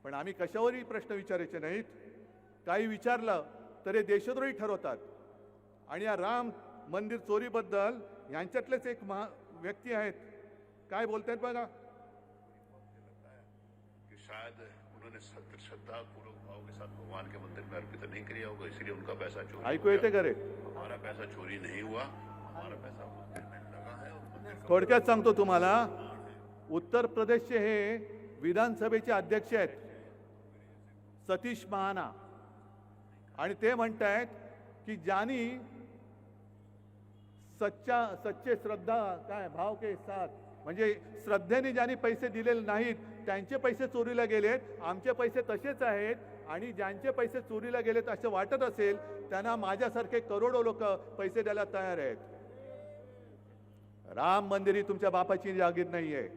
पण आम्ही कशावरही प्रश्न विचारायचे नाहीत. काही विचारलं तर हे देशद्रोही ठरवतात. आणि या राम मंदिर चोरीबद्दल यांच्यातलेच एक व्यक्ती आहेत, काय बोलतायत बघा. कि शायद उन्होंने श्रद्धा पूर्वक भाव के साथ भगवान के मंदिर में अर्पित नहीं किया होगा, इसलिए उनका पैसा चोरी ऐकू येते का रे? हमारा पैसा चोरी नहीं हुआ, हमारा पैसा मंदिर में लगा है और मंदिर का थोडक्यात सांगतो तुम्हाला, उत्तर प्रदेशचे हे विधानसभेचे अध्यक्ष आहेत सतीश महाना, आणि ते म्हणतायत की ज्यांनी सच्चे श्रद्धा काय भाव के साथ, म्हणजे श्रद्धेने ज्यांनी पैसे दिलेले नाहीत त्यांचे पैसे चोरीला गेलेत, आमचे पैसे तसेच आहेत. आणि ज्यांचे पैसे चोरीला गेलेत असं वाटत असेल त्यांना माझ्यासारखे करोडो लोक पैसे द्यायला तयार आहेत. राम मंदिर ही तुमच्या बापाची जागीर नाहीये.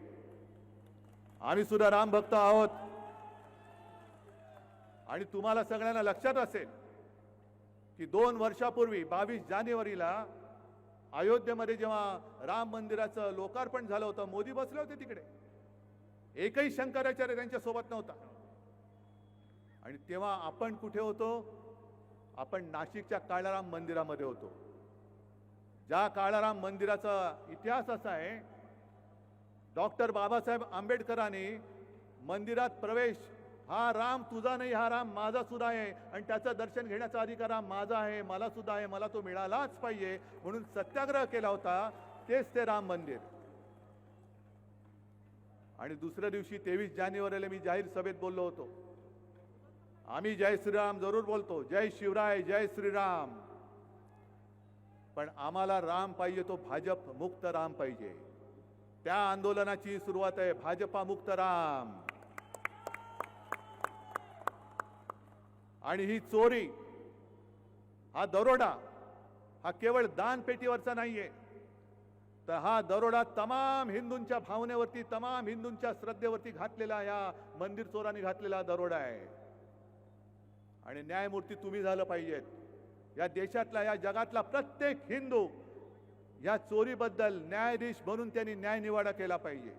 आम्ही सुद्धा राम भक्त आहोत. आणि तुम्हाला सगळ्यांना लक्षात असेल की 2 वर्षापूर्वी 22 जानेवारीला अयोध्येमध्ये जेव्हा राम मंदिराचं लोकार्पण झालं होतं, मोदी बसले होते तिकडे, एकही शंकराचार्य त्यांच्या सोबत नव्हता. आणि तेव्हा आपण कुठे होतो? आपण नाशिकच्या काळाराम मंदिरामध्ये होतो. ज्या काळाराम मंदिराचा इतिहास असा आहे, डॉक्टर बाबासाहेब आंबेडकरांनी मंदिरात प्रवेश, हा राम तुझा नाही, हा राम माझा सुद्धा आहे, आणि त्याचं दर्शन घेण्याचा अधिकार हा माझा आहे, मला सुद्धा आहे, मला तो मिळालाच पाहिजे म्हणून सत्याग्रह केला होता. तेच ते राम मंदिर. आणि दुसऱ्या दिवशी 23 जानेवारीला मी जाहीर सभेत बोललो होतो, आम्ही जय श्रीराम जरूर बोलतो, जय शिवराय, जय श्रीराम, पण आम्हाला राम पाहिजे तो भाजप मुक्त राम पाहिजे. त्या आंदोलनाची सुरुवात आहे भाजपा मुक्त राम. आणि ही चोरी, हा दरोडा, हा केवळ दानपेटीवरचा नाहीये, तर हा दरोडा तमाम हिंदूंच्या भावनेवरती, तमाम हिंदूंच्या श्रद्धेवरती घातलेला या मंदिर चोरांनी घातलेला दरोडा आहे. आणि न्यायमूर्ती तुम्ही झालं पाहिजेत. या देशातला, या जगातला प्रत्येक हिंदू या चोरीबद्दल न्यायाधीश म्हणून त्यांनी न्याय निवाडा केला पाहिजे.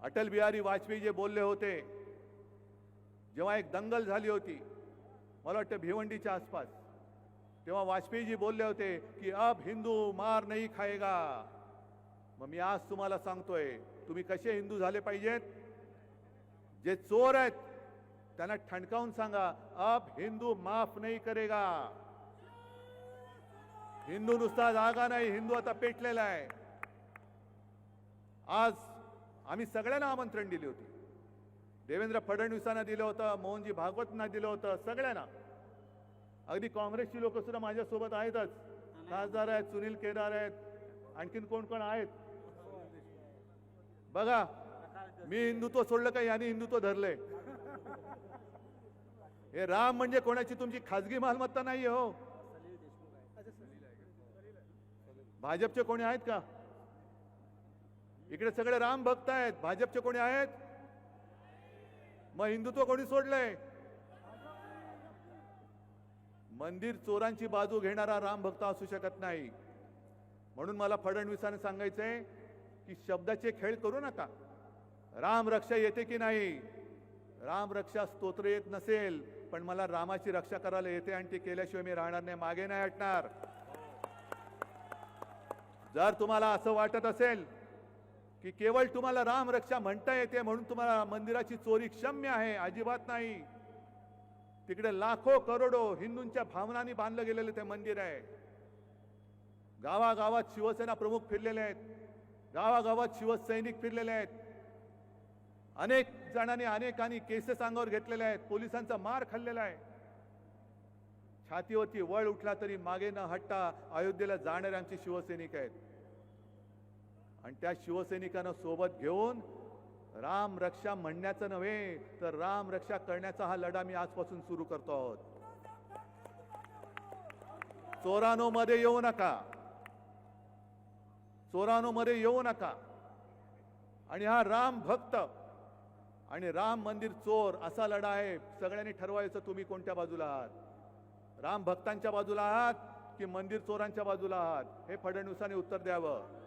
अटल बिहारी वाजपेयी जे बोलले होते, जेव्हा एक दंगल झाली होती, मला वाटतं भिवंडीच्या आसपास, तेव्हा वाजपेयीजी बोलले होते की अब हिंदू मार नहीं खाएगा. मग मी आज तुम्हाला सांगतोय, तुम्ही कसे हिंदू झाले पाहिजेत? जे चोर आहेत त्यांना ठणकावून सांगा, अब हिंदू माफ नहीं करेगा. हिंदू नुसता जागा नाही, हिंदू आता पेटलेला आहे. आज आम्ही सगळ्यांना आमंत्रण दिले होते. देवेंद्र फडणवीसांना दिलं होतं, मोहनजी भागवतांना दिलं होतं, सगळ्यांना. अगदी काँग्रेसची लोक सुद्धा माझ्यासोबत आहेतच. खासदार आहेत, सुनील केदार आहेत, आणखीन कोण कोण आहेत बघा. मी हिंदुत्व सोडलं का यांनी हिंदुत्व धरले? हे राम म्हणजे कोणाची तुमची खाजगी मालमत्ता नाही हो. भाजपचे कोणी आहेत का इकडे? सगळे राम भक्त आहेत. भाजपचे कोणी आहेत? मग हिंदुत्व कोणी सोडलंय? मंदिर चोरांची बाजू घेणारा राम भक्त असू शकत नाही. म्हणून मला फडणवीसांना सांगायचंय की शब्दाचे खेळ करू नका. राम रक्षा येते की नाही? राम रक्षा स्तोत्र येत नसेल, पण मला रामाची रक्षा करायला येते, आणि ते केल्याशिवाय मी राहणार नाही, मागे नाही हटणार. जर तुम्हाला असं वाटत असेल की केवळ तुम्हाला राम रक्षा म्हणता येते म्हणून तुम्हाला मंदिराची चोरी क्षम्य आहे, अजिबात नाही. तिकडे लाखो करोडो हिंदूंच्या भावनांनी बांधलं गेलेलं ते मंदिर आहे. गावागावात शिवसेना प्रमुख फिरलेले आहेत, गावागावात शिवसैनिक फिरलेले आहेत. अनेक जणांनी अनेकांनी केसेस अंगावर घेतलेले आहेत, पोलिसांचा मार खाल्लेला आहे. छातीवरती वळ उठला तरी मागे न हटता अयोध्येला जाणारे आमचे शिवसैनिक आहेत. आणि त्या शिवसैनिकांना सोबत घेऊन राम रक्षा म्हणण्याचं नव्हे, तर राम रक्षा करण्याचा हा लढा मी आजपासून सुरू करतो आहोत. चोरानो मध्ये येऊ नका, चोरानो मध्ये येऊ नका. आणि हा राम भक्त आणि राम मंदिर चोर असा लढा आहे. सगळ्यांनी ठरवायचं तुम्ही कोणत्या बाजूला आहात. राम भक्तांच्या बाजूला आहात की मंदिर चोरांच्या बाजूला आहात, हे फडणवीसांनी उत्तर द्यावं.